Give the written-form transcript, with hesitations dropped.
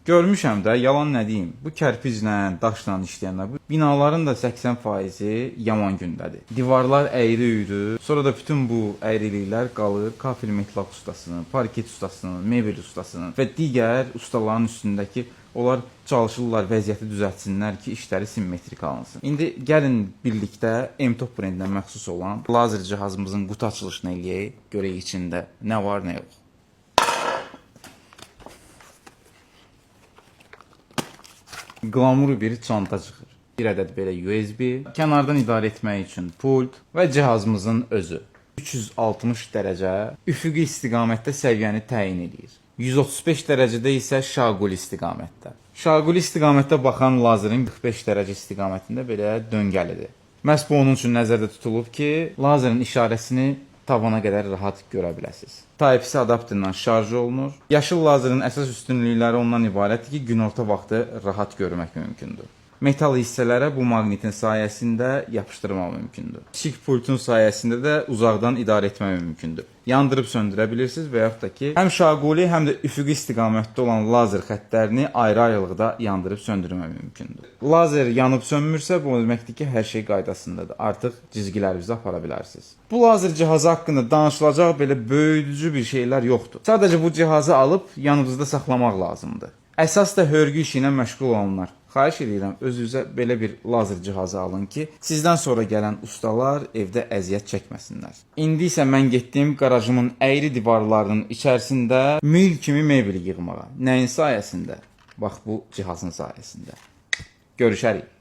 Görmüşəm də, yalan nə deyim, bu kərpiclə, daşla işləyənlər, bu binaların da 80%-i yaman gündədir. Divarlar əyri-üyrü, sonra da bütün bu əyriliklər qalır kafel metlaq ustasının, parket ustasının, mebel ustasının və digər ustaların üstündəki onlar çalışırlar vəziyyəti düzəltsinlər ki, işləri simmetrik alınsın. İndi gəlin birlikdə M-Top brendindən məxsus olan lazer cihazımızın qutu açılışını eləyək, görək içində nə var, nə yox. Glamur bir çanta çıxır. Bir ədəd belə USB, kənardan idarə etmək üçün pult və cihazımızın özü. 360 dərəcə üfüqi istiqamətdə səviyyəni təyin edir. 135 dərəcədə isə şaquli istiqamətdə. Şaquli istiqamətdə baxan lazerin 45 dərəcə istiqamətində belə döngəlidir. Məhz bu onun üçün nəzərdə tutulub ki, lazerin işarəsini tavana qədər rahat görə biləsiniz. Type-C adapterlə şarj olunur. Yaşıl lazerin əsas üstünlükləri ondan ibarətdir ki, günorta vaxtı rahat görmək mümkündür. Metal hissələrə bu maqnitin sayəsində yapışdırmaq mümkündür. Kiçik pultun sayəsində də uzaqdan idarə etmək mümkündür. Yandırıb söndürə bilirsiniz və yaxud da ki, həm şaquli, həm də üfüqi istiqamətdə olan lazer xəttlərini ayrı-ayrılıqda yandırıb söndürmək mümkündür. Lazer yanıb sönmürsə, bu deməkdir ki, hər şey qaydasındadır. Artıq cizgilərinizi apara bilərsiniz. Bu lazer cihazı haqqında danışılacaq belə böyüdücü bir şeylər yoxdur. Sadəcə bu cihazı alıb yanınızda saxlamaq lazımdır. Əsas da hörgü işi ilə məşğul olanlar. Xahiş edirəm, özünüzə belə bir lazer cihazı alın ki, sizdən sonra gələn ustalar evdə əziyyət çəkməsinlər. İndi isə mən getdim qarajımın əyri divarlarının içərisində mil kimi mebel yığmağa. Nəyin sayəsində? Bax bu cihazın sayəsində. Görüşərik.